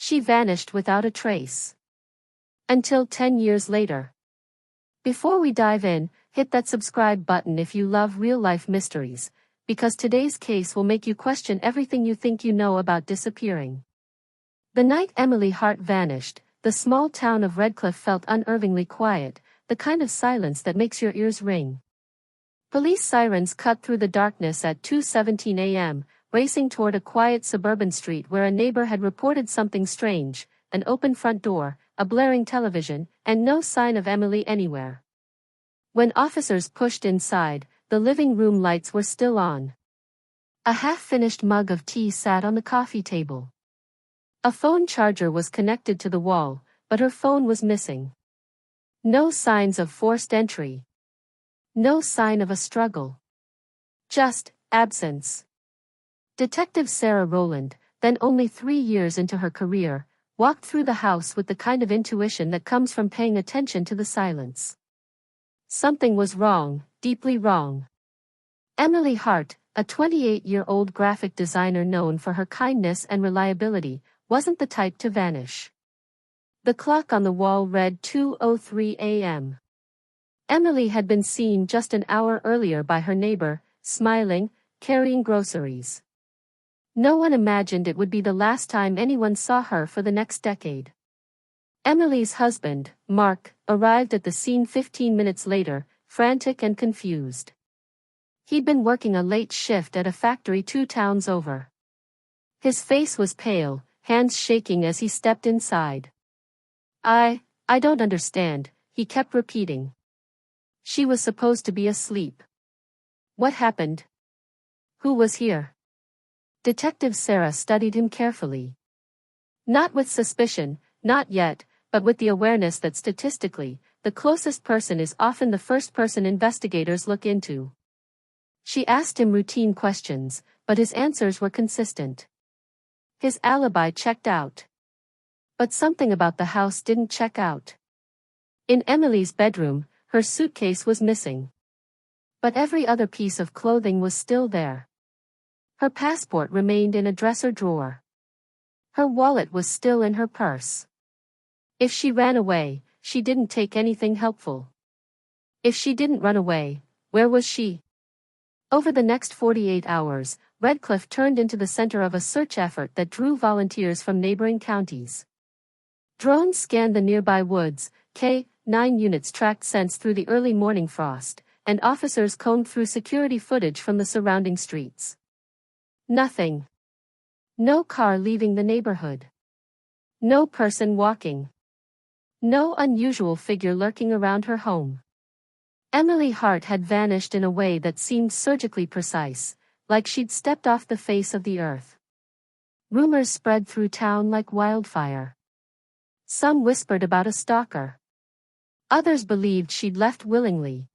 She vanished without a trace. Until 10 years later. Before we dive in, hit that subscribe button if you love real-life mysteries, because today's case will make you question everything you think you know about disappearing. The night Emily Hart vanished, the small town of Redcliffe felt unnervingly quiet, the kind of silence that makes your ears ring. Police sirens cut through the darkness at 2:17 a.m., racing toward a quiet suburban street where a neighbor had reported something strange, an open front door, a blaring television, and no sign of Emily anywhere. When officers pushed inside, the living room lights were still on. A half-finished mug of tea sat on the coffee table. A phone charger was connected to the wall, but her phone was missing. No signs of forced entry. No sign of a struggle. Just absence. Detective Sarah Rowland, then only 3 years into her career, walked through the house with the kind of intuition that comes from paying attention to the silence. Something was wrong, deeply wrong. Emily Hart, a 28-year-old graphic designer known for her kindness and reliability, wasn't the type to vanish. The clock on the wall read 2:03 a.m. Emily had been seen just an hour earlier by her neighbor, smiling, carrying groceries. No one imagined it would be the last time anyone saw her for the next decade. Emily's husband, Mark, arrived at the scene 15 minutes later, frantic and confused. He'd been working a late shift at a factory 2 towns over. His face was pale, hands shaking as he stepped inside. I don't understand, he kept repeating. She was supposed to be asleep. What happened? Who was here? Detective Sarah studied him carefully. Not with suspicion, not yet, but with the awareness that statistically, the closest person is often the first person investigators look into. She asked him routine questions, but his answers were consistent. His alibi checked out. But something about the house didn't check out. In Emily's bedroom, her suitcase was missing. But every other piece of clothing was still there. Her passport remained in a dresser drawer. Her wallet was still in her purse. If she ran away, she didn't take anything helpful. If she didn't run away, where was she? Over the next 48 hours, Redcliffe turned into the center of a search effort that drew volunteers from neighboring counties. Drones scanned the nearby woods, K-9 units tracked scents through the early morning frost, and officers combed through security footage from the surrounding streets. Nothing. No car leaving the neighborhood. No person walking. No unusual figure lurking around her home. Emily Hart had vanished in a way that seemed surgically precise, like she'd stepped off the face of the earth. Rumors spread through town like wildfire. Some whispered about a stalker. Others believed she'd left willingly.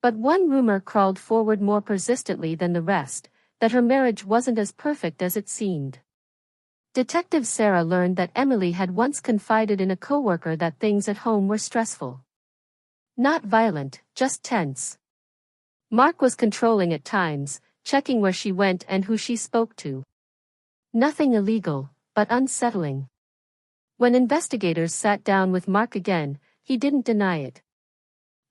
But one rumor crawled forward more persistently than the rest, that her marriage wasn't as perfect as it seemed. Detective Sarah learned that Emily had once confided in a coworker that things at home were stressful. Not violent, just tense. Mark was controlling at times, checking where she went and who she spoke to. Nothing illegal, but unsettling. When investigators sat down with Mark again, he didn't deny it.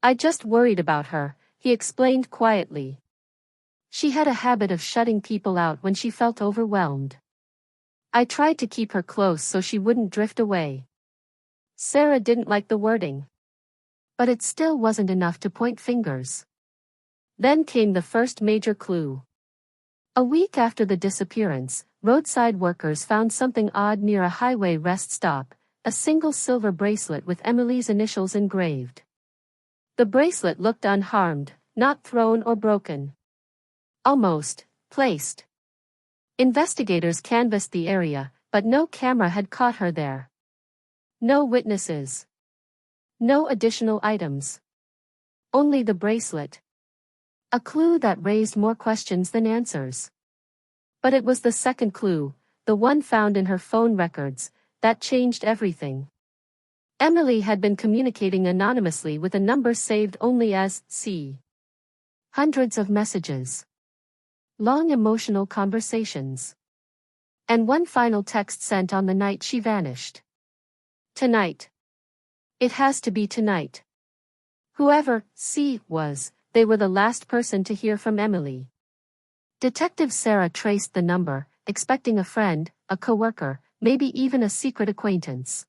I just worried about her, he explained quietly. She had a habit of shutting people out when she felt overwhelmed. I tried to keep her close so she wouldn't drift away. Sarah didn't like the wording. But it still wasn't enough to point fingers. Then came the first major clue. A week after the disappearance, roadside workers found something odd near a highway rest stop, a single silver bracelet with Emily's initials engraved. The bracelet looked unharmed, not thrown or broken. Almost placed. Investigators canvassed the area, but no camera had caught her there. No witnesses. No additional items. Only the bracelet. A clue that raised more questions than answers. But it was the second clue, the one found in her phone records, that changed everything. Emily had been communicating anonymously with a number saved only as C. Hundreds of messages. Long emotional conversations. And one final text sent on the night she vanished. Tonight. It has to be tonight. Whoever C was, they were the last person to hear from Emily. Detective Sarah traced the number, expecting a friend, a coworker, maybe even a secret acquaintance.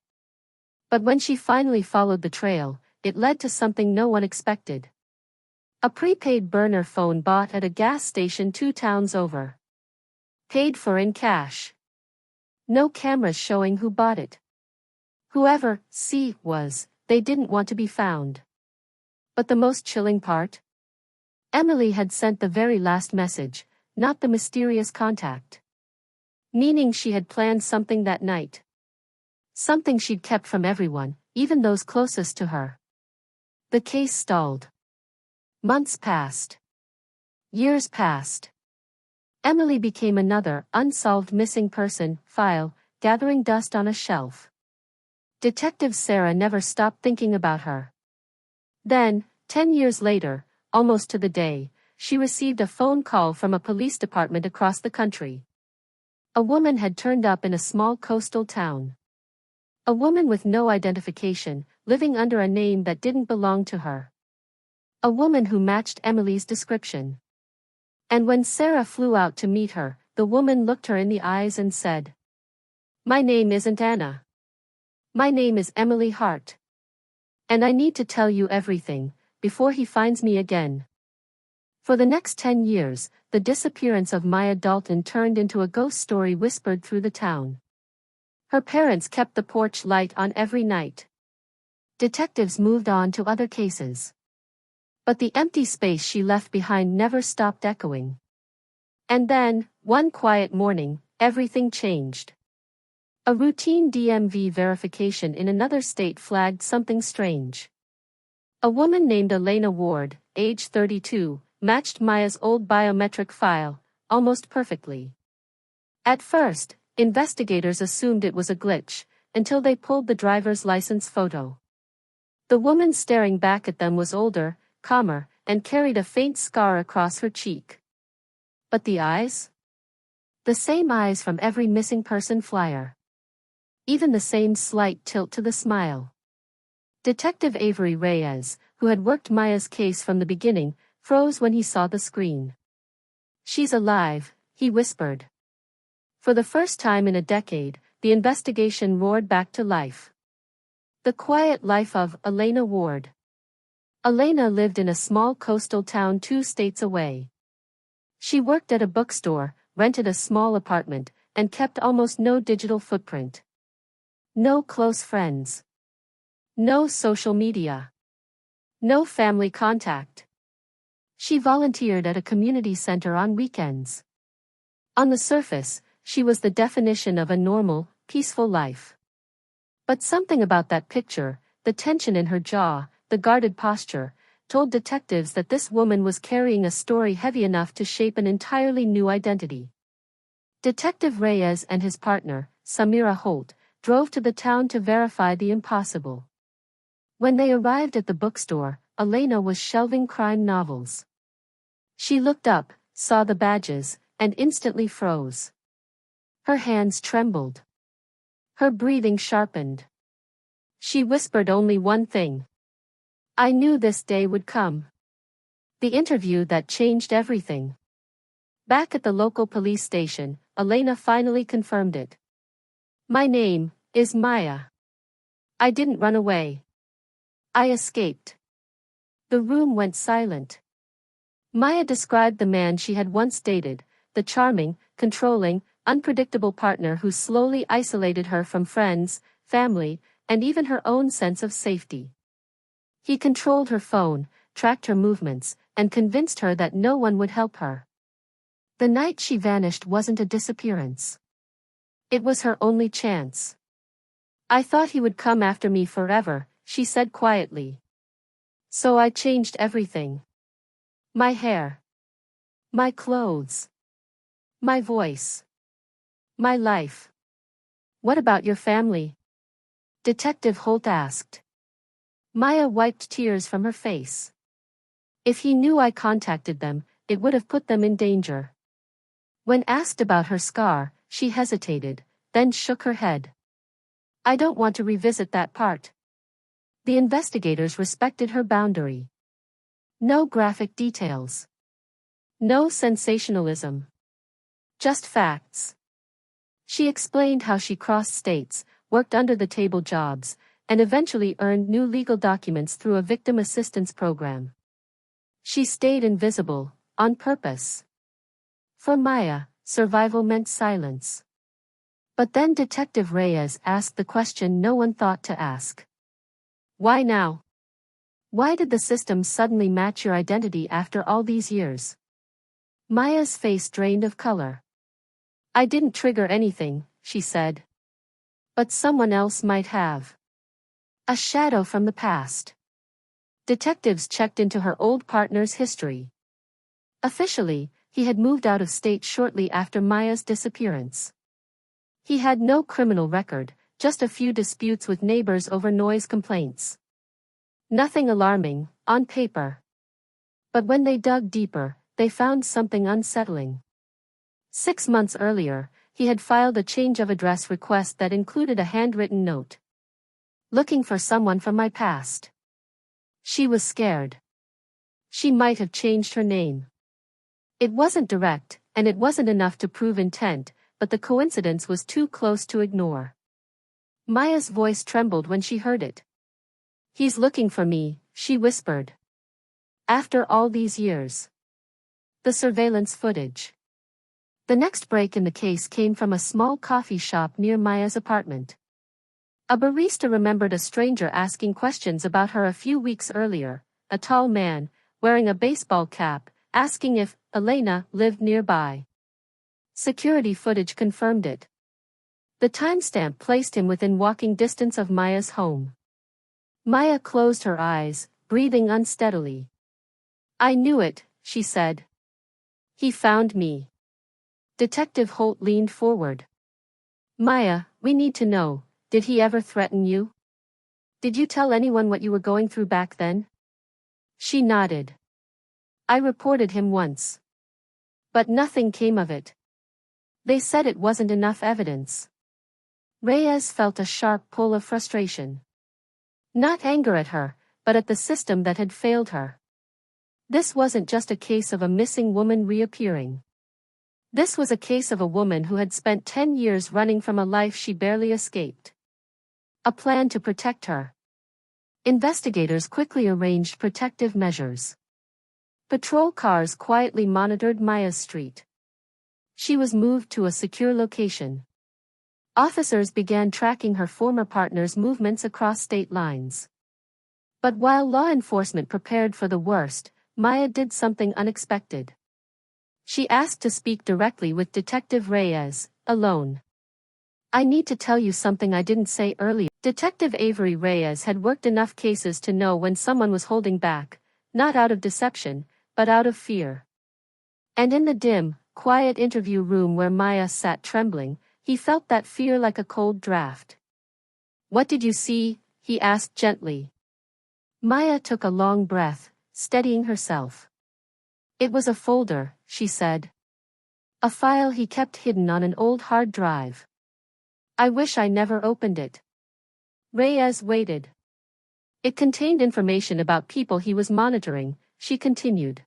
But when she finally followed the trail, it led to something no one expected. A prepaid burner phone bought at a gas station 2 towns over. Paid for in cash. No cameras showing who bought it. Whoever C was, they didn't want to be found. But the most chilling part? Emily had sent the very last message, not the mysterious contact. Meaning she had planned something that night. Something she'd kept from everyone, even those closest to her. The case stalled. Months passed. Years passed. Emily became another unsolved missing person file, gathering dust on a shelf. Detective Sarah never stopped thinking about her. Then, 10 years later, almost to the day, she received a phone call from a police department across the country. A woman had turned up in a small coastal town. A woman with no identification, living under a name that didn't belong to her. A woman who matched Emily's description. And when Sarah flew out to meet her, the woman looked her in the eyes and said, "My name isn't Anna. My name is Emily Hart. And I need to tell you everything, before he finds me again." For the next 10 years, the disappearance of Maya Dalton turned into a ghost story whispered through the town. Her parents kept the porch light on every night. Detectives moved on to other cases. But the empty space she left behind never stopped echoing. And then, one quiet morning, everything changed. A routine DMV verification in another state flagged something strange. A woman named Elena Ward, age 32, matched Maya's old biometric file, almost perfectly. At first, investigators assumed it was a glitch, until they pulled the driver's license photo. The woman staring back at them was older, calmer, and carried a faint scar across her cheek. But the eyes? The same eyes from every missing person flyer. Even the same slight tilt to the smile. Detective Avery Reyes, who had worked Maya's case from the beginning, froze when he saw the screen. "She's alive," he whispered. For the first time in a decade, the investigation roared back to life. The quiet life of Elena Ward. Elena lived in a small coastal town 2 states away. She worked at a bookstore, rented a small apartment, and kept almost no digital footprint. No close friends. No social media. No family contact. She volunteered at a community center on weekends. On the surface, she was the definition of a normal, peaceful life. But something about that picture, the tension in her jaw, the guarded posture, told detectives that this woman was carrying a story heavy enough to shape an entirely new identity. Detective Reyes and his partner, Samira Holt, drove to the town to verify the impossible. When they arrived at the bookstore, Elena was shelving crime novels. She looked up, saw the badges, and instantly froze. Her hands trembled. Her breathing sharpened. She whispered only one thing. "I knew this day would come." The interview that changed everything. Back at the local police station, Elena finally confirmed it. "My name is Maya. I didn't run away. I escaped." The room went silent. Maya described the man she had once dated, the charming, controlling, unpredictable partner who slowly isolated her from friends, family, and even her own sense of safety. He controlled her phone, tracked her movements, and convinced her that no one would help her. The night she vanished wasn't a disappearance. It was her only chance. "I thought he would come after me forever," she said quietly. "So I changed everything. My hair. My clothes. My voice. My life." "What about your family?" Detective Holt asked. Maya wiped tears from her face. "If he knew I contacted them, it would have put them in danger." When asked about her scar, she hesitated, then shook her head. I don't want to revisit that part. The investigators respected her boundary. No graphic details. No sensationalism. Just facts. She explained how she crossed states, worked under-the-table jobs, and eventually earned new legal documents through a victim assistance program. She stayed invisible, on purpose. For Maya, survival meant silence. But then Detective Reyes asked the question no one thought to ask. Why now? Why did the system suddenly match your identity after all these years? Maya's face drained of color. I didn't trigger anything, she said. But someone else might have. A shadow from the past. Detectives checked into her old partner's history. Officially, he had moved out of state shortly after Maya's disappearance. He had no criminal record, just a few disputes with neighbors over noise complaints. Nothing alarming, on paper. But when they dug deeper, they found something unsettling. 6 months earlier, he had filed a change of address request that included a handwritten note. Looking for someone from my past. She was scared. She might have changed her name. It wasn't direct, and it wasn't enough to prove intent, but the coincidence was too close to ignore. Maya's voice trembled when she heard it. He's looking for me, she whispered. After all these years. The surveillance footage. The next break in the case came from a small coffee shop near Maya's apartment. A barista remembered a stranger asking questions about her a few weeks earlier, a tall man, wearing a baseball cap, asking if Elena lived nearby. Security footage confirmed it. The timestamp placed him within walking distance of Maya's home. Maya closed her eyes, breathing unsteadily. I knew it, she said. He found me. Detective Holt leaned forward. Maya, we need to know, did he ever threaten you? Did you tell anyone what you were going through back then? She nodded. I reported him once. But nothing came of it. They said it wasn't enough evidence. Reyes felt a sharp pull of frustration. Not anger at her, but at the system that had failed her. This wasn't just a case of a missing woman reappearing. This was a case of a woman who had spent 10 years running from a life she barely escaped. A plan to protect her. Investigators quickly arranged protective measures. Patrol cars quietly monitored Maya's street. She was moved to a secure location. Officers began tracking her former partner's movements across state lines. But while law enforcement prepared for the worst, Maya did something unexpected. She asked to speak directly with Detective Reyes, alone. I need to tell you something I didn't say earlier. Detective Avery Reyes had worked enough cases to know when someone was holding back, not out of deception, but out of fear. And in the dim, quiet interview room where Maya sat trembling, he felt that fear like a cold draft. What did you see? He asked gently. Maya took a long breath, steadying herself. It was a folder, she said. A file he kept hidden on an old hard drive. I wish I never opened it. Reyes waited. It contained information about people he was monitoring, she continued.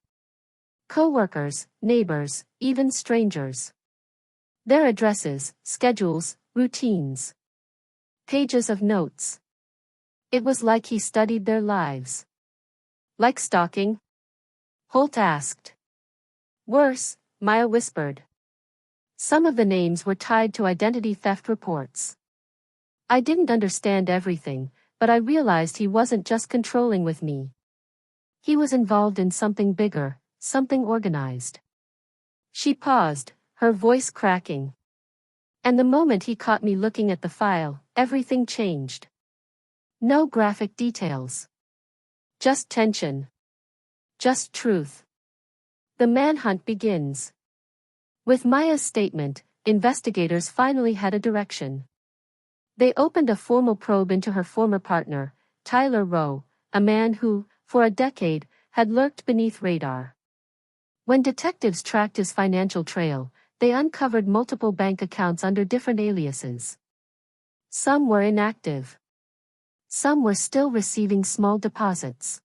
Co-workers, neighbors, even strangers. Their addresses, schedules, routines. Pages of notes. It was like he studied their lives. Like stalking? Holt asked. Worse, Maya whispered. Some of the names were tied to identity theft reports. I didn't understand everything, but I realized he wasn't just controlling with me. He was involved in something bigger, something organized. She paused, her voice cracking. And the moment he caught me looking at the file, everything changed. No graphic details. Just tension. Just truth. The manhunt begins. With Maya's statement, investigators finally had a direction. They opened a formal probe into her former partner, Tyler Rowe, a man who, for a decade, had lurked beneath radar. When detectives tracked his financial trail, they uncovered multiple bank accounts under different aliases. Some were inactive. Some were still receiving small deposits.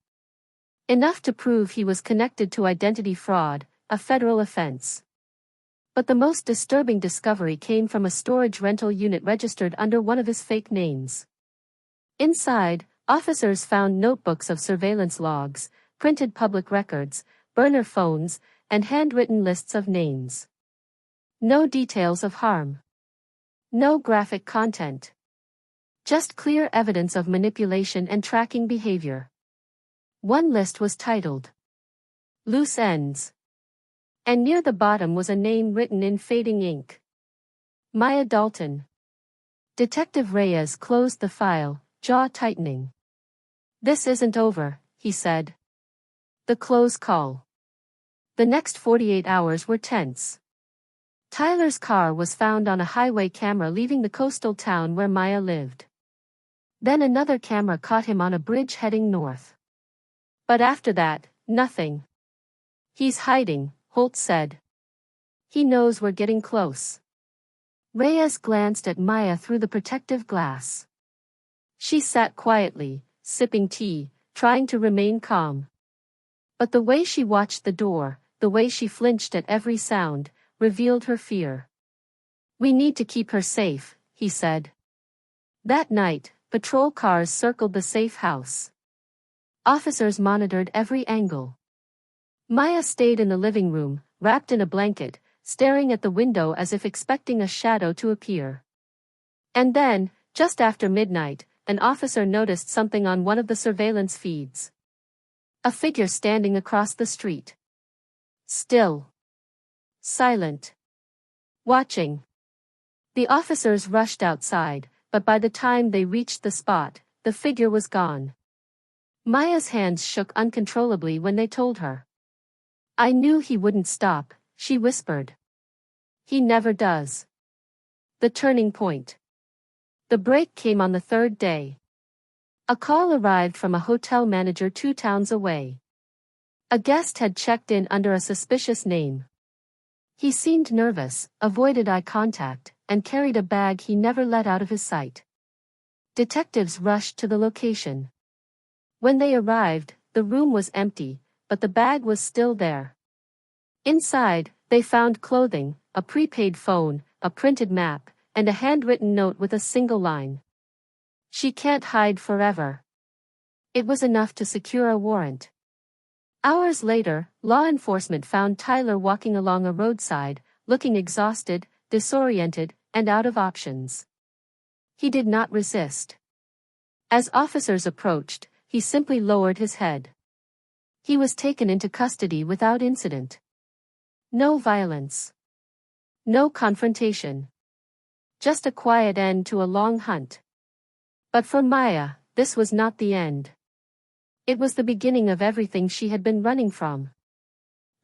Enough to prove he was connected to identity fraud, a federal offense. But the most disturbing discovery came from a storage rental unit registered under one of his fake names. Inside, officers found notebooks of surveillance logs, printed public records, burner phones, and handwritten lists of names. No details of harm. No graphic content. Just clear evidence of manipulation and tracking behavior. One list was titled Loose Ends. And near the bottom was a name written in fading ink. Maya Dalton. Detective Reyes closed the file, jaw tightening. "This isn't over," he said. The close call. The next 48 hours were tense. Tyler's car was found on a highway camera leaving the coastal town where Maya lived. Then another camera caught him on a bridge heading north. But after that, nothing. "He's hiding," Holt said. "He knows we're getting close." Reyes glanced at Maya through the protective glass. She sat quietly, sipping tea, trying to remain calm. But the way she watched the door, the way she flinched at every sound, revealed her fear. "We need to keep her safe," he said. That night, patrol cars circled the safe house. Officers monitored every angle. Maya stayed in the living room, wrapped in a blanket, staring at the window as if expecting a shadow to appear. And then, just after midnight, an officer noticed something on one of the surveillance feeds. A figure standing across the street. Still. Silent. Watching. The officers rushed outside, but by the time they reached the spot, the figure was gone. Maya's hands shook uncontrollably when they told her. "I knew he wouldn't stop," she whispered. "He never does." The turning point. The break came on the third day. A call arrived from a hotel manager 2 towns away. A guest had checked in under a suspicious name. He seemed nervous, avoided eye contact, and carried a bag he never let out of his sight. Detectives rushed to the location. When they arrived, the room was empty, but the bag was still there. Inside, they found clothing, a prepaid phone, a printed map, and a handwritten note with a single line. "She can't hide forever." It was enough to secure a warrant. Hours later, law enforcement found Tyler walking along a roadside, looking exhausted, disoriented, and out of options. He did not resist. As officers approached, he simply lowered his head. He was taken into custody without incident. No violence. No confrontation. Just a quiet end to a long hunt. But for Maya, this was not the end. It was the beginning of everything she had been running from.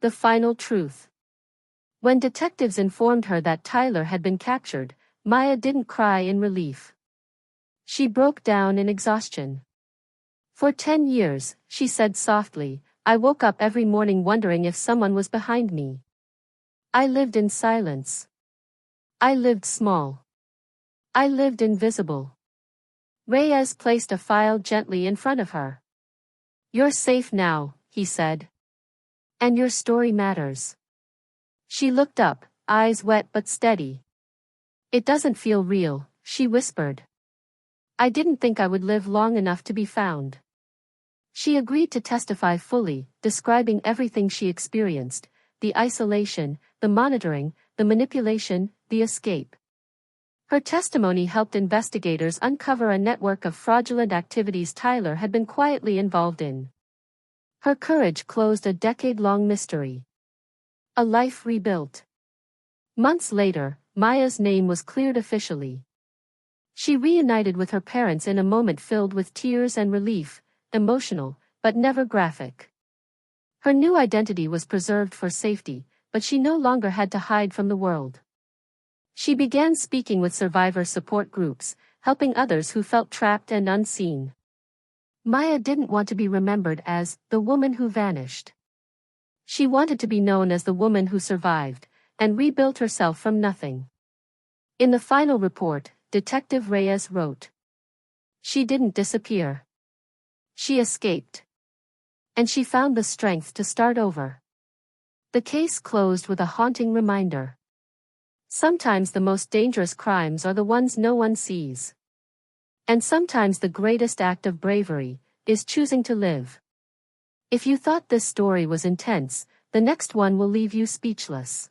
The final truth. When detectives informed her that Tyler had been captured, Maya didn't cry in relief. She broke down in exhaustion. "For 10 years, she said softly, I woke up every morning wondering if someone was behind me. I lived in silence. I lived small. I lived invisible." Reyes placed a file gently in front of her. "You're safe now," he said. "And your story matters." She looked up, eyes wet but steady. "It doesn't feel real," she whispered. "I didn't think I would live long enough to be found." She agreed to testify fully, describing everything she experienced, the isolation, the monitoring, the manipulation, the escape. Her testimony helped investigators uncover a network of fraudulent activities Tyler had been quietly involved in. Her courage closed a decade-long mystery. A life rebuilt. Months later, Maya's name was cleared officially. She reunited with her parents in a moment filled with tears and relief, emotional, but never graphic. Her new identity was preserved for safety, but she no longer had to hide from the world. She began speaking with survivor support groups, helping others who felt trapped and unseen. Maya didn't want to be remembered as the woman who vanished. She wanted to be known as the woman who survived, and rebuilt herself from nothing. In the final report, Detective Reyes wrote, "She didn't disappear. She escaped. And she found the strength to start over." The case closed with a haunting reminder. Sometimes the most dangerous crimes are the ones no one sees. And sometimes the greatest act of bravery is choosing to live. If you thought this story was intense, the next one will leave you speechless.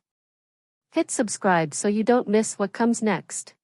Hit subscribe so you don't miss what comes next.